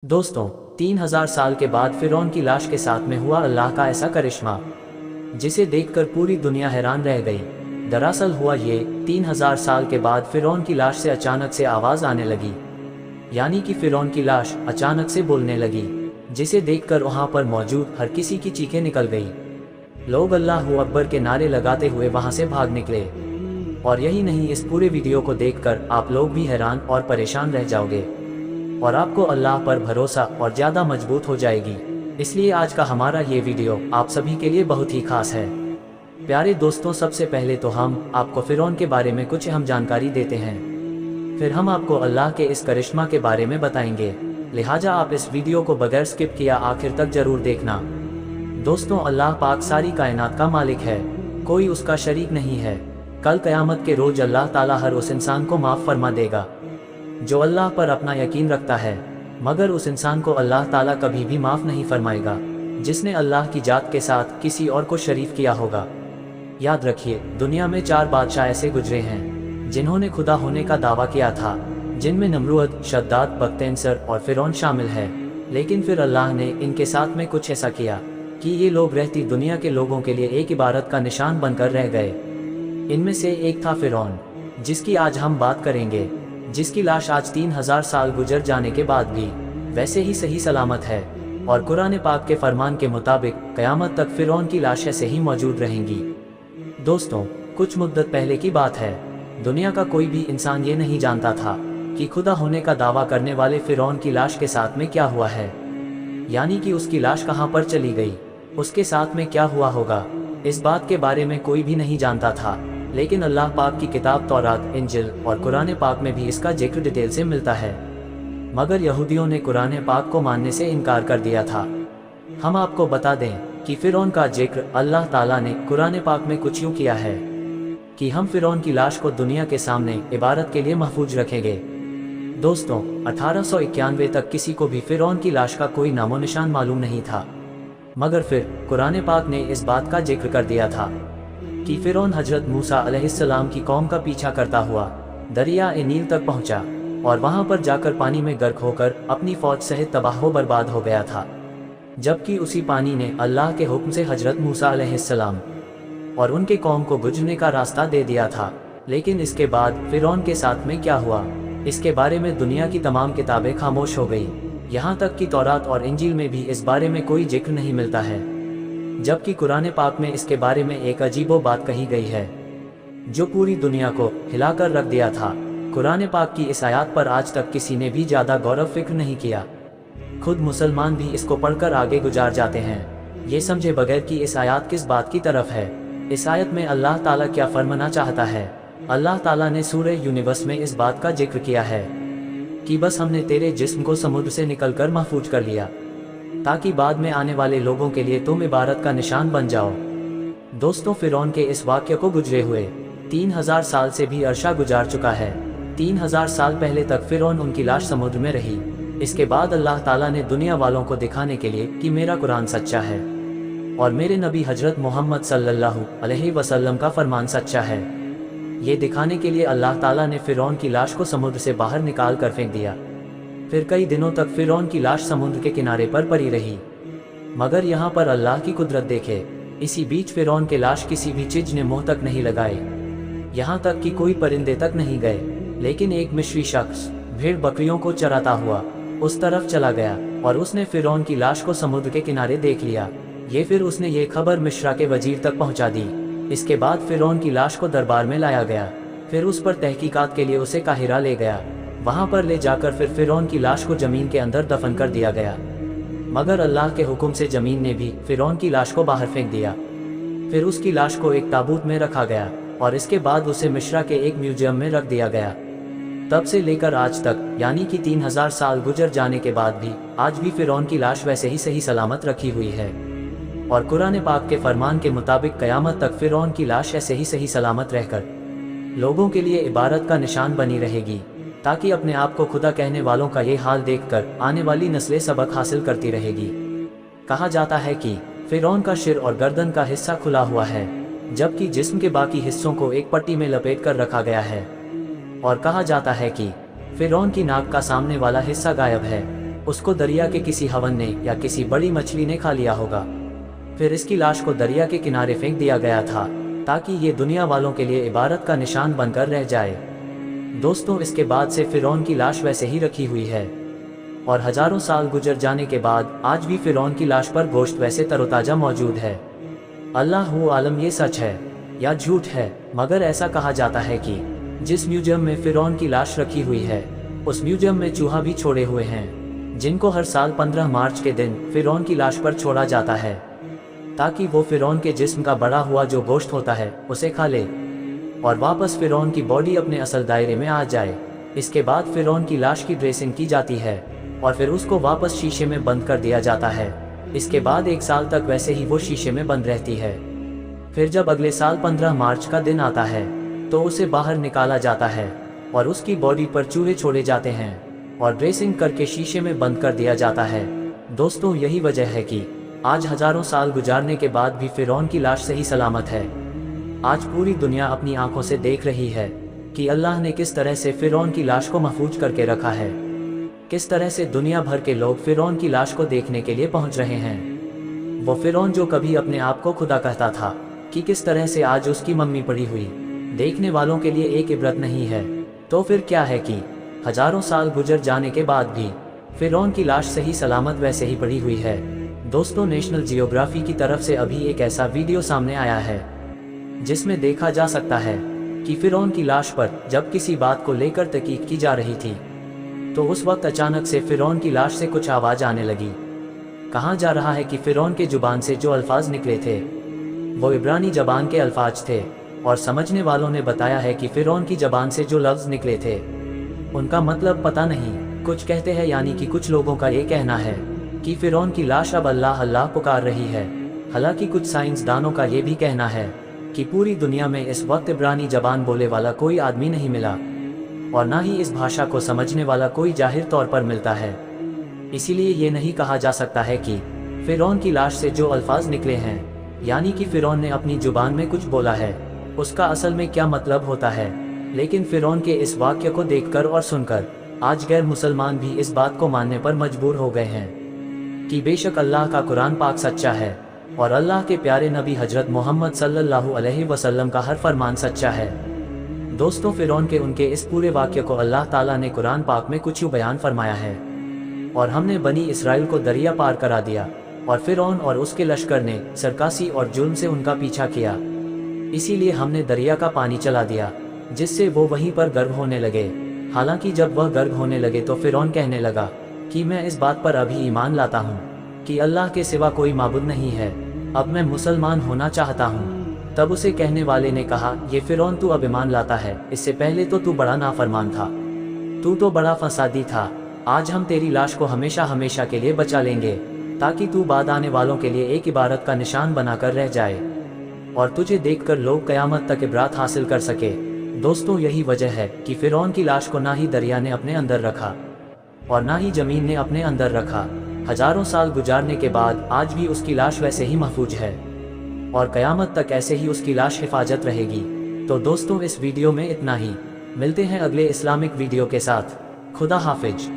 दोस्तों, 3000 साल के बाद फिरौन की लाश के साथ में हुआ अल्लाह का ऐसा करिश्मा जिसे देखकर पूरी दुनिया हैरान रह गई। दरअसल हुआ ये, 3000 साल के बाद फिरौन की लाश से अचानक से आवाज़ आने लगी, यानी कि फिरौन की लाश अचानक से बोलने लगी, जिसे देखकर वहाँ पर मौजूद हर किसी की चीखें निकल गई। लोग अल्लाहू अकबर के नारे लगाते हुए वहाँ से भाग निकले। और यही नहीं, इस पूरे वीडियो को देखकर आप लोग भी हैरान और परेशान रह जाओगे और आपको अल्लाह पर भरोसा और ज़्यादा मजबूत हो जाएगी। इसलिए आज का हमारा ये वीडियो आप सभी के लिए बहुत ही खास है। प्यारे दोस्तों, सबसे पहले तो हम आपको फिरौन के बारे में कुछ अहम जानकारी देते हैं, फिर हम आपको अल्लाह के इस करिश्मा के बारे में बताएंगे। लिहाजा आप इस वीडियो को बगैर स्किप किया आखिर तक जरूर देखना। दोस्तों, अल्लाह पाक सारी कायनात का मालिक है, कोई उसका शरीक नहीं है। कल क़यामत के रोज अल्लाह ताला हर उस इंसान को माफ़ फरमा देगा जो अल्लाह पर अपना यकीन रखता है, मगर उस इंसान को अल्लाह ताला कभी भी माफ़ नहीं फरमाएगा जिसने अल्लाह की जात के साथ किसी और को शरीक किया होगा। याद रखिए, दुनिया में 4 बादशाह ऐसे गुजरे हैं जिन्होंने खुदा होने का दावा किया था, जिनमें नमरूद, शद्दाद, बख्तियार और फिरौन शामिल है। लेकिन फिर अल्लाह ने इनके साथ में कुछ ऐसा किया कि ये लोग रहती दुनिया के लोगों के लिए एक इबारत का निशान बनकर रह गए। इनमें से एक था फिरौन, जिसकी आज हम बात करेंगे, जिसकी लाश आज 3000 साल गुजर जाने के बाद भी वैसे ही सही सलामत है। और कुरान पाक के फरमान के मुताबिक क़यामत तक फिरौन की लाश ऐसे ही मौजूद रहेंगी। दोस्तों, कुछ मुद्दत पहले की बात है, दुनिया का कोई भी इंसान ये नहीं जानता था कि खुदा होने का दावा करने वाले फिरौन की लाश के साथ में क्या हुआ है, यानी कि उसकी लाश कहाँ पर चली गई, उसके साथ में क्या हुआ होगा। इस बात के बारे में कोई भी नहीं जानता था, लेकिन अल्लाह पाक की किताब तौरात, इंजिल और कुरान पाक में भी इसका जिक्र डिटेल से मिलता है। मगर यहूदियों ने कुरान पाक को मानने से इनकार कर दिया था। हम आपको बता दें कि फिरौन का जिक्र अल्लाह ताला ने कुरान पाक में कुछ यूँ किया है कि हम फिरौन की लाश को दुनिया के सामने इबारत के लिए महफूज रखेंगे। दोस्तों, 1891 तक किसी को भी फिरौन की लाश का कोई नामो निशान मालूम नहीं था, मगर फिर कुरान पाक ने इस बात का जिक्र कर दिया था कि फिरौन हजरत मूसा अलैहिस्सलाम की कौम का पीछा करता हुआ दरिया ए नील तक पहुंचा और वहां पर जाकर पानी में गर्क होकर अपनी फौज सहित तबाह बर्बाद हो गया था, जबकि उसी पानी ने अल्लाह के हुक्म से हजरत मूसा अलैहिस्सलाम और उनके कौम को गुजरने का रास्ता दे दिया था। लेकिन इसके बाद फिरौन के साथ में क्या हुआ, इसके बारे में दुनिया की तमाम किताबें खामोश हो गई। यहाँ तक कि तौरात और इंजील में भी इस बारे में कोई जिक्र नहीं मिलता है, जबकि कुरान पाक में इसके बारे में एक अजीबो बात कही गई है जो पूरी दुनिया को हिलाकर रख दिया था। कुरान पाक की इस आयत पर आज तक किसी ने भी ज़्यादा गौरव फिक्र नहीं किया। खुद मुसलमान भी इसको पढ़कर आगे गुजार जाते हैं, ये समझे बगैर कि इस आयत किस बात की तरफ है। इस आयत में अल्लाह ताला क्या फरमाना चाहता है। अल्लाह ताला ने सूरह यूनिवर्स में इस बात का जिक्र किया है कि बस हमने तेरे जिस्म को समुद्र से निकलकर महफूज कर लिया ताकि बाद में आने वाले लोगों के लिए तुम इबारत का निशान बन जाओ। दोस्तों, फिरौन के इस वाक़ये को गुजरे हुए 3000 साल से भी अरसा गुजार चुका है। 3000 साल पहले तक फिरौन उनकी लाश समुद्र में रही। इसके बाद अल्लाह ताला ने दुनिया वालों को दिखाने के लिए कि मेरा कुरान सच्चा है और मेरे नबी हजरत मोहम्मद सल्लल्लाहु अलैहि वसल्लम का फरमान सच्चा है, ये दिखाने के लिए अल्लाह ताला ने फिरौन की लाश को समुद्र से बाहर निकाल कर फेंक दिया। फिर कई दिनों तक फिरौन की लाश समुद्र के किनारे पर पड़ी रही। मगर यहाँ पर अल्लाह की कुदरत देखे, इसी बीच फिरौन के लाश किसी भी चीज ने मुंह तक नहीं लगाई, यहाँ तक कि कोई परिंदे तक नहीं गए। लेकिन एक मिस्री शख्स भेड़ बकरियों को चराता हुआ उस तरफ चला गया और उसने फिरौन की लाश को समुद्र के किनारे देख लिया। फिर उसने ये खबर मिस्र के वजीर तक पहुँचा दी। इसके बाद फिरौन की लाश को दरबार में लाया गया। फिर उस पर तहकीकात के लिए उसे काहिरा ले गया। वहां पर ले जाकर फिर फिरौन की लाश को जमीन के अंदर दफन कर दिया गया। मगर अल्लाह के हुक्म से जमीन ने भी फिरौन की लाश को बाहर फेंक दिया। फिर उसकी लाश को एक ताबूत में रखा गया और इसके बाद उसे मिस्र के एक म्यूजियम में रख दिया गया। तब से लेकर आज तक, यानी कि 3000 साल गुजर जाने के बाद भी आज भी फिरौन की लाश वैसे ही सही सलामत रखी हुई है। और कुरान पाक के फरमान के मुताबिक क़यामत तक फिरौन की लाश ऐसे ही सही सलामत रहकर लोगों के लिए इबारत का निशान बनी रहेगी, ताकि अपने आप को खुदा कहने वालों का ये हाल देखकर आने वाली नस्लें सबक हासिल करती रहेगी। कहा जाता है कि फिरौन का सिर और गर्दन का हिस्सा खुला हुआ है, जबकि जिस्म के बाकी हिस्सों को एक पट्टी में लपेट कर रखा गया है। और कहा जाता है कि फिरौन की नाक का सामने वाला हिस्सा गायब है, उसको दरिया के किसी हवन ने या किसी बड़ी मछली ने खा लिया होगा। फिर इसकी लाश को दरिया के किनारे फेंक दिया गया था ताकि ये दुनिया वालों के लिए इबारत का निशान बनकर रह जाए। दोस्तों, इसके बाद से फिरौन की लाश वैसे ही रखी हुई है और हजारों साल गुजर जाने के बाद आज भी फिरौन की लाश पर गोश्त वैसे तरोताजा मौजूद है। अल्लाह आलम ये सच है या झूठ है, मगर ऐसा कहा जाता है कि जिस म्यूजियम में फिरौन की लाश रखी हुई है उस म्यूजियम में चूहा भी छोड़े हुए हैं, जिनको हर साल 15 मार्च के दिन फिरौन की लाश पर छोड़ा जाता है ताकि वो फिरौन के जिस्म का बड़ा हुआ जो गोश्त होता है उसे खा ले और वापस फिरौन की बॉडी अपने असल दायरे में आ जाए। इसके बाद फिरौन की लाश की ड्रेसिंग की जाती है और फिर उसको वापस शीशे में बंद कर दिया जाता है। इसके बाद 1 साल तक वैसे ही वो शीशे में बंद रहती है। फिर जब अगले साल 15 मार्च का दिन आता है तो उसे बाहर निकाला जाता है और उसकी बॉडी पर चूहे छोड़े जाते हैं और ड्रेसिंग करके शीशे में बंद कर दिया जाता है। दोस्तों, यही वजह है कि आज हजारों साल गुजारने के बाद भी फिरौन की लाश सही सलामत है। आज पूरी दुनिया अपनी आंखों से देख रही है कि अल्लाह ने किस तरह से फिरौन की लाश को महफूज करके रखा है, किस तरह से दुनिया भर के लोग फिरौन की लाश को देखने के लिए पहुंच रहे हैं। वो फिरौन जो कभी अपने आप को खुदा कहता था कि किस तरह से आज उसकी मम्मी पड़ी हुई देखने वालों के लिए एक इबरत नहीं है, तो फिर क्या है कि हजारों साल गुजर जाने के बाद भी फिरौन की लाश सही सलामत वैसे ही पड़ी हुई है। दोस्तों, नेशनल जियोग्राफी की तरफ से अभी एक ऐसा वीडियो सामने आया है जिसमें देखा जा सकता है कि फिरौन की लाश पर जब किसी बात को लेकर तहकीक की जा रही थी तो उस वक्त अचानक से फिरौन की लाश से कुछ आवाज आने लगी। कहा जा रहा है कि फिरौन के जुबान से जो अल्फाज निकले थे वो इब्रानी जबान के अल्फाज थे और समझने वालों ने बताया है कि फिरौन की जबान से जो लफ्ज निकले थे उनका मतलब पता नहीं। कुछ कहते हैं, यानी कि कुछ लोगों का ये कहना है कि फिरौन की लाश अब अल्लाह अल्लाह पुकार रही है। हालांकि कुछ साइंसदानों का ये भी कहना है कि पूरी दुनिया में इस वक्त इब्रानी जबान बोले वाला कोई आदमी नहीं मिला और ना ही इस भाषा को समझने वाला कोई जाहिर तौर पर मिलता है। इसीलिए ये नहीं कहा जा सकता है कि फिरौन की लाश से जो अल्फाज निकले हैं, यानी कि फिरौन ने अपनी जुबान में कुछ बोला है, उसका असल में क्या मतलब होता है। लेकिन फिरौन के इस वाक्य को देखकर और सुनकर आज गैर मुसलमान भी इस बात को मानने पर मजबूर हो गए हैं कि बेशक अल्लाह का कुरान पाक सच्चा है और अल्लाह के प्यारे नबी हजरत मोहम्मद सल्लल्लाहु अलैहि वसल्लम का हर फरमान सच्चा है। दोस्तों, फिरौन के उनके इस पूरे वाक्य को अल्लाह ताला ने कुरान पाक में कुछ यूं बयान फरमाया है, और हमने बनी इसराइल को दरिया पार करा दिया और फिरौन और उसके लश्कर ने सरकशी और जुल्म से उनका पीछा किया, इसीलिए हमने दरिया का पानी चला दिया जिससे वो वहीं पर गर्क होने लगे। हालांकि जब वह गर्क होने लगे तो फिरौन कहने लगा कि मैं इस बात पर अभी ईमान लाता हूँ कि अल्लाह के सिवा कोई माबूद नहीं है, अब मैं मुसलमान होना चाहता हूँ। तब उसे कहने वाले ने कहा, ये फिरौन तू अब ईमान लाता है, इससे पहले तो तू बड़ा नाफरमान था, तू तो बड़ा फसादी था। आज हम तेरी लाश को हमेशा हमेशा के लिए बचा लेंगे ताकि तू बाद आने वालों के लिए एक इबारत का निशान बनाकर रह जाए और तुझे देखकर लोग क़यामत तक इबरात हासिल कर सके। दोस्तों, यही वजह है कि फिरौन की लाश को ना ही दरिया ने अपने अंदर रखा और ना ही जमीन ने अपने अंदर रखा। हजारों साल गुजारने के बाद आज भी उसकी लाश वैसे ही महफूज है और क़यामत तक ऐसे ही उसकी लाश हिफाजत रहेगी। तो दोस्तों, इस वीडियो में इतना ही। मिलते हैं अगले इस्लामिक वीडियो के साथ। खुदा हाफिज।